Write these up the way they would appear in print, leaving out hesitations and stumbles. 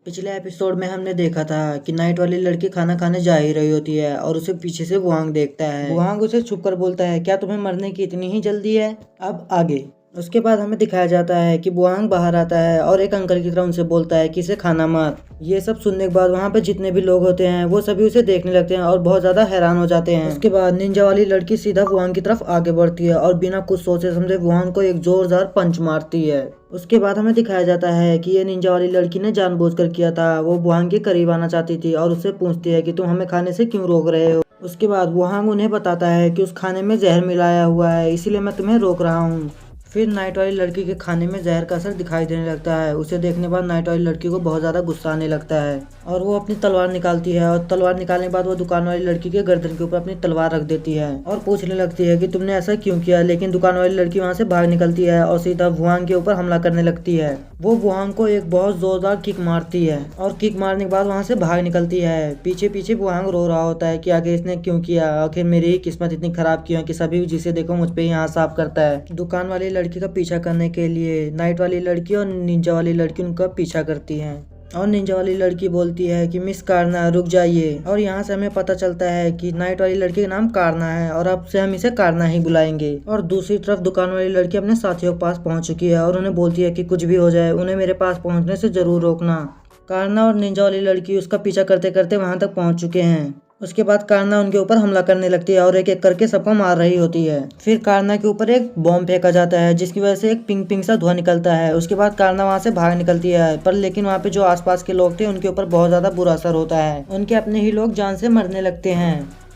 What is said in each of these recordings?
पिछले एपिसोड में हमने देखा था कि नाइट वाली लड़की खाना खाने जा ही रही होती है और उसे पीछे से वुआंग देखता है। वुआंग उसे छुप कर बोलता है, क्या तुम्हें मरने की इतनी ही जल्दी है? अब आगे उसके बाद हमें दिखाया जाता है कि वुआंग बाहर आता है और एक अंकल की तरह उनसे बोलता है कि इसे खाना मत। ये सब सुनने के बाद वहाँ पे जितने भी लोग होते हैं वो सभी उसे देखने लगते हैं और बहुत ज्यादा हैरान हो जाते हैं। उसके बाद निंजा वाली लड़की सीधा वुआंग की तरफ आगे बढ़ती है और बिना कुछ सोचे समझे वुआंग को एक जोरदार पंच मारती है। उसके बाद हमें दिखाया जाता है कि ये निंजा वाली लड़की ने जानबूझकर किया था। वो वुआंग के करीब आना चाहती थी और उससे पूछती है कि तुम हमें खाने से क्यों रोक रहे हो। उसके बाद वुआंग उन्हें बताता है कि उस खाने में जहर मिलाया हुआ है, इसीलिए मैं तुम्हें रोक रहा हूँ। फिर नाइट वाली लड़की के खाने में जहर का असर दिखाई देने लगता है। उसे देखने के बाद नाइट वाली लड़की को बहुत ज़्यादा गुस्सा आने लगता है और वो अपनी तलवार निकालती है और तलवार निकालने के बाद वो दुकान वाली लड़की के गर्दन के ऊपर अपनी तलवार रख देती है और पूछने लगती है कि तुमने ऐसा क्यों किया। लेकिन दुकान वाली लड़की वहाँ से भाग निकलती है और सीधा वुआंग के ऊपर हमला करने लगती है। वो वुआंग को एक बहुत जोरदार किक मारती है और किक मारने के बाद वहाँ से भाग निकलती है। पीछे पीछे वुआंग रो रहा होता है कि आगे इसने क्यों किया, आखिर मेरी ही किस्मत इतनी खराब क्यों है कि सभी जिसे देखो मुझ पे ही हाथ साफ करता है। दुकान वाली लड़की का पीछा करने के लिए नाइट वाली लड़की और निंजा वाली लड़की उनका पीछा करती हैं और निंजा वाली लड़की बोलती है कि मिस कारना रुक जाइए। और यहाँ से हमें पता चलता है कि नाइट वाली लड़की का नाम कारना है और अब से हम इसे कारना ही बुलाएंगे। और दूसरी तरफ दुकान वाली लड़की अपने साथियों के पास पहुंच चुकी है और उन्हें बोलती है कि कुछ भी हो जाए उन्हें मेरे पास पहुंचने से जरूर रोकना। कारना और निंजा वाली लड़की उसका पीछा करते करते वहां तक पहुंच चुके हैं। उसके बाद कारना उनके ऊपर हमला करने लगती है और एक एक करके सबको मार रही होती है। फिर कारना के ऊपर एक बॉम्ब फेंका जाता है जिसकी वजह से एक पिंक पिंक सा धुआं निकलता है। उसके बाद कारना वहां से भाग निकलती है पर लेकिन वहां पे जो आसपास के लोग थे उनके ऊपर बहुत ज्यादा बुरा असर होता है। उनके अपने ही लोग जान से मरने लगते हैं।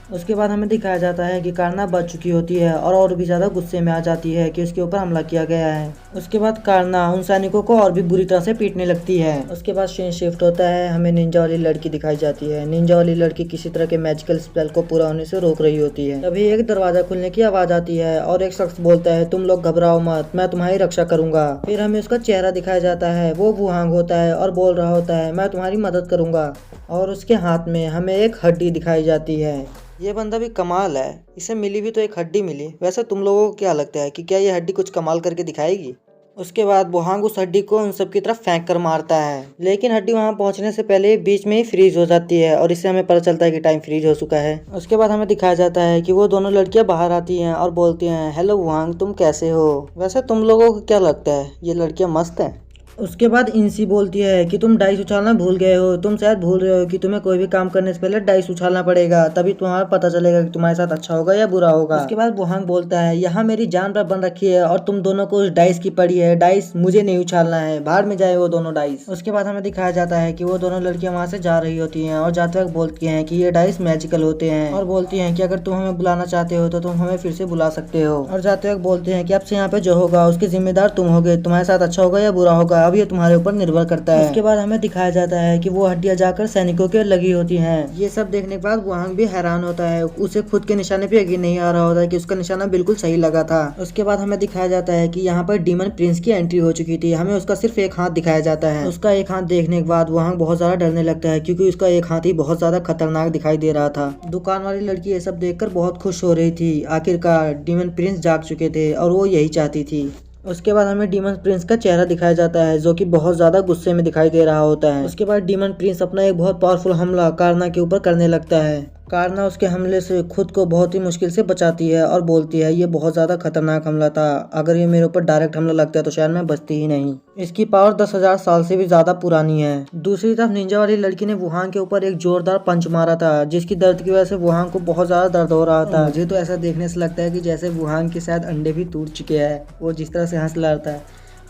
उसके बाद हमें दिखाया जाता है कि कारना बच चुकी होती है और भी ज्यादा गुस्से में आ जाती है कि उसके ऊपर हमला किया गया है। उसके बाद कारना उन सैनिकों को और भी बुरी तरह से पीटने लगती है। उसके बाद सीन शिफ्ट होता है, हमें निंजा वाली लड़की दिखाई जाती है। निंजा वाली लड़की किसी तरह के मैजिकल स्पेल को पूरा होने से रोक रही होती है। तभी एक दरवाजा खुलने की आवाज आती है और एक शख्स बोलता है, तुम लोग घबराओ मत, मैं तुम्हारी रक्षा करूंगा। फिर हमें उसका चेहरा दिखाया जाता है, वो वुआंग होता है और बोल रहा होता है, मैं तुम्हारी मदद करूंगा। और उसके हाथ में हमें एक हड्डी दिखाई जाती है। ये बंदा भी कमाल है, इसे मिली भी तो एक हड्डी मिली। वैसे तुम लोगों को क्या लगता है कि क्या ये हड्डी कुछ कमाल करके दिखाएगी? उसके बाद वुआंग उस हड्डी को उन सब की तरफ फेंक कर मारता है, लेकिन हड्डी वहां पहुंचने से पहले बीच में ही फ्रीज हो जाती है और इससे हमें पता चलता है कि टाइम फ्रीज हो चुका है। उसके बाद हमें दिखाया जाता है कि वो दोनों लड़कियां बाहर आती हैं और बोलती हैं, हेलो वुआंग, तुम कैसे हो? वैसे तुम लोगों को क्या लगता है ये लड़कियां मस्त है? उसके बाद इंसी बोलती है कि तुम डाइस उछालना भूल गए हो। तुम शायद भूल रहे हो कि तुम्हें कोई भी काम करने से पहले डाइस उछालना पड़ेगा, तभी तुम्हारा पता चलेगा कि तुम्हारे साथ अच्छा होगा या बुरा होगा। उसके बाद वुआंग बोलता है, यहाँ मेरी जान पर बन रखी है और तुम दोनों को उस डाइस की पड़ी है। डाइस मुझे नहीं उछालना है, बाहर में जाए वो दोनों डाइस। उसके बाद हमें दिखाया जाता है कि वो दोनों लड़कियां वहाँ से जा रही होती हैं और जाते वक्त बोलती हैं कि ये डाइस मैजिकल होते हैं और बोलती हैं कि अगर तुम हमें बुलाना चाहते हो तो तुम हमें फिर से बुला सकते हो। और जाते वक्त बोलते हैं कि अब से यहाँ पे जो होगा उसके जिम्मेदार तुम होगे, तुम्हारे साथ अच्छा होगा या बुरा होगा अब ये तुम्हारे ऊपर निर्भर करता है। उसके बाद हमें दिखाया जाता है कि वो हड्डियां जाकर सैनिकों के लगी होती हैं। ये सब देखने के बाद वुआंग भी हैरान होता है, उसे खुद के निशाने पे यकीन नहीं आ रहा होता है कि उसका निशाना बिल्कुल सही लगा था। उसके बाद हमें दिखाया जाता है कि यहाँ पर डीमन प्रिंस की एंट्री हो चुकी थी। हमें उसका सिर्फ एक हाथ दिखाया जाता है। उसका एक हाथ देखने के बाद वुआंग बहुत ज्यादा डरने लगता है क्योंकि उसका एक हाथ ही बहुत ज्यादा खतरनाक दिखाई दे रहा था। दुकान वाली लड़की ये सब देखकर बहुत खुश हो रही थी, आखिरकार डीमन प्रिंस जाग चुके थे और वो यही चाहती थी। उसके बाद हमें डीमन प्रिंस का चेहरा दिखाया जाता है जो कि बहुत ज्यादा गुस्से में दिखाई दे रहा होता है। उसके बाद डीमन प्रिंस अपना एक बहुत पावरफुल हमला कारना के ऊपर करने लगता है। कारना उसके हमले से खुद को बहुत ही मुश्किल से बचाती है और बोलती है, ये बहुत ज्यादा खतरनाक हमला था, अगर ये मेरे ऊपर डायरेक्ट हमला लगता है तो शायद मैं बचती ही नहीं। इसकी पावर 10,000 साल से भी ज्यादा पुरानी है। दूसरी तरफ निंजा वाली लड़की ने वुआंग के ऊपर एक जोरदार पंच मारा था जिसकी दर्द की वजह से वुआंग को बहुत ज्यादा दर्द हो रहा था। मुझे तो ऐसा देखने से लगता है कि जैसे वुआंग के शायद अंडे भी टूट चुके हैं, वो जिस तरह से हंस रहा था।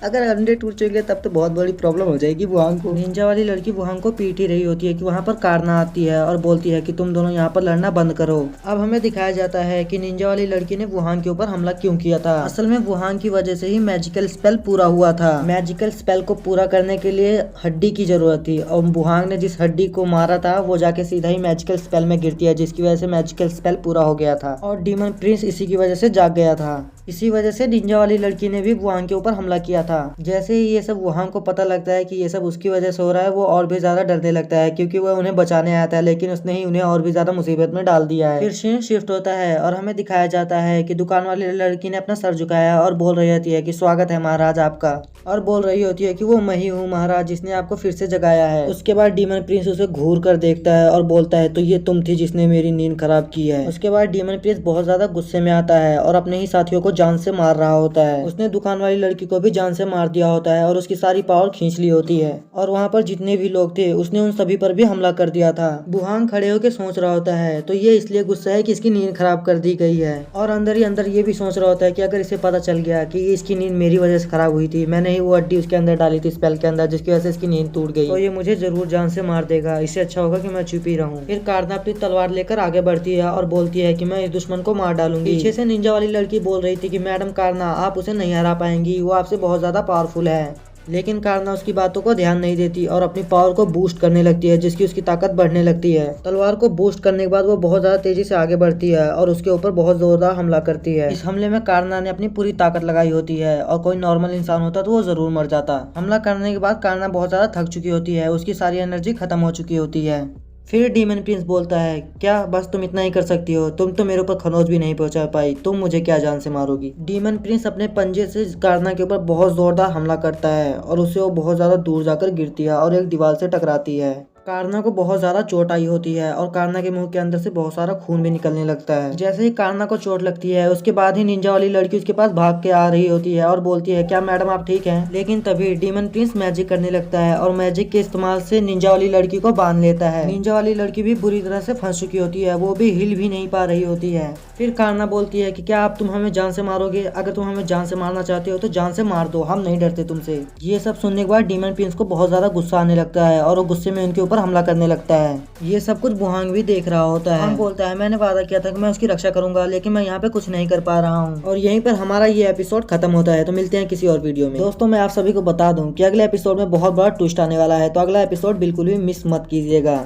अगर अंडे टूट चुके तब तो बहुत बड़ी प्रॉब्लम हो जाएगी वुआंग को। निंजा वाली लड़की वुआंग को पीट ही रही होती है कि वहाँ पर कारना आती है और बोलती है कि तुम दोनों यहाँ पर लड़ना बंद करो। अब हमें दिखाया जाता है कि निंजा वाली लड़की ने वुआंग के ऊपर हमला क्यों किया था। असल में वुआंग की वजह से ही मैजिकल स्पेल पूरा हुआ था। मैजिकल स्पेल को पूरा करने के लिए हड्डी की जरूरत थी और वुआंग ने जिस हड्डी को मारा था वो जाके सीधा ही मैजिकल स्पेल में गिरती है जिसकी वजह से मैजिकल स्पेल पूरा हो गया था और डीमन प्रिंस इसी की वजह से जाग गया था। इसी वजह से निंजा वाली लड़की ने भी वुआंग के ऊपर हमला किया था। जैसे ही ये सब वुआंग को पता लगता है कि ये सब उसकी वजह से हो रहा है, वो और भी ज्यादा डरने लगता है, क्योंकि वो उन्हें बचाने आया था, लेकिन उसने ही उन्हें और भी ज्यादा मुसीबत में डाल दिया है। फिर सीन शिफ्ट होता है और हमें दिखाया जाता है कि दुकान वाली लड़की ने अपना सर झुकाया और बोल रही होती है कि स्वागत है महाराज आपका, और बोल रही होती है कि वो मैं ही हूँ महाराज जिसने आपको फिर से जगाया है। उसके बाद डीमन प्रिंस उसे घूर कर देखता है और बोलता है तो ये तुम थी जिसने मेरी नींद खराब की है। उसके बाद डीमन प्रिंस बहुत ज्यादा गुस्से में आता है और अपने ही साथियों को जान से मार रहा होता है। उसने दुकान वाली लड़की को भी जान से मार दिया होता है और उसकी सारी पावर खींच ली होती है, और वहाँ पर जितने भी लोग थे उसने उन सभी पर भी हमला कर दिया था। वुआंग खड़े होकर सोच रहा होता है तो ये इसलिए गुस्सा है कि इसकी नींद खराब कर दी गई है, और अंदर ही अंदर ये भी सोच रहा होता है कि अगर इसे पता चल गया कि इसकी नींद मेरी वजह से खराब हुई थी, मैंने ही वो हड्डी उसके अंदर डाली थी स्पेल के अंदर, जिसकी वजह से इसकी नींद टूट गई, तो ये मुझे जरूर जान से मार देगा। इससे अच्छा होगा कि मैं चुप ही रहूं। फिर कारना अपनी तलवार लेकर आगे बढ़ती है और बोलती है कि मैं इस दुश्मन को मार डालूंगी। पीछे से निंजा वाली लड़की बोल रही थी कि मैडम कारना आप उसे नहीं हरा पाएंगी, वो आपसे बहुत ज्यादा पावरफुल है। लेकिन कारना उसकी बातों को ध्यान नहीं देती और अपनी पावर को बूस्ट करने लगती है, जिसकी उसकी ताकत बढ़ने लगती है। तलवार को बूस्ट करने के बाद वो बहुत ज्यादा तेजी से आगे बढ़ती है और उसके ऊपर बहुत जोरदार हमला करती है। इस हमले में कारना ने अपनी पूरी ताकत लगाई होती है, और कोई नॉर्मल इंसान होता तो वो जरूर मर जाता। हमला करने के बाद कारना बहुत ज्यादा थक चुकी होती है, उसकी सारी एनर्जी खत्म हो चुकी होती है। फिर डीमन प्रिंस बोलता है क्या बस तुम इतना ही कर सकती हो, तुम तो मेरे ऊपर खरोच भी नहीं पहुंचा पाई, तुम मुझे क्या जान से मारोगी। डीमन प्रिंस अपने पंजे से कारना के ऊपर बहुत जोरदार हमला करता है और उसे वो बहुत ज्यादा दूर जाकर गिरती है और एक दीवार से टकराती है। कारना को बहुत ज्यादा चोट आई होती है और कारना के मुंह के अंदर से बहुत सारा खून भी निकलने लगता है। जैसे ही कारना को चोट लगती है उसके बाद ही निंजा वाली लड़की उसके पास भाग के आ रही होती है और बोलती है क्या मैडम आप ठीक हैं। लेकिन तभी डीमन प्रिंस मैजिक करने लगता है और मैजिक के इस्तेमाल से निंजा वाली लड़की को बांध लेता है। निंजा वाली लड़की भी बुरी तरह से फंस चुकी होती है, वो भी हिल भी नहीं पा रही होती है। फिर कारना बोलती है कि क्या आप तुम हमें जान से मारोगे, अगर तुम हमें जान से मारना चाहते हो तो जान से मार दो, हम नहीं डरते तुमसे। ये सब सुनने के बाद डीमन प्रिंस को बहुत ज्यादा गुस्सा आने लगता है और वो गुस्से में उनके ऊपर हमला करने लगता है। ये सब कुछ वुआंग भी देख रहा होता है। बोलता है मैंने वादा किया था कि मैं उसकी रक्षा करूंगा, लेकिन मैं यहाँ पे कुछ नहीं कर पा रहा हूँ। और यहीं पर हमारा ये एपिसोड खत्म होता है। तो मिलते हैं किसी और वीडियो में। दोस्तों मैं आप सभी को बता दूं कि अगले एपिसोड में बहुत बड़ा ट्विस्ट आने वाला है, तो अगला एपिसोड बिल्कुल भी मिस मत कीजिएगा।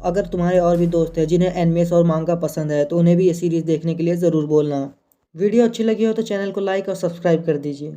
अगर तुम्हारे और भी दोस्त हैं जिन्हें एनिमेस और मांगा पसंद है तो उन्हें भी ये सीरीज देखने के लिए जरूर बोलना। वीडियो अच्छी लगी हो तो चैनल को लाइक और सब्सक्राइब कर दीजिए।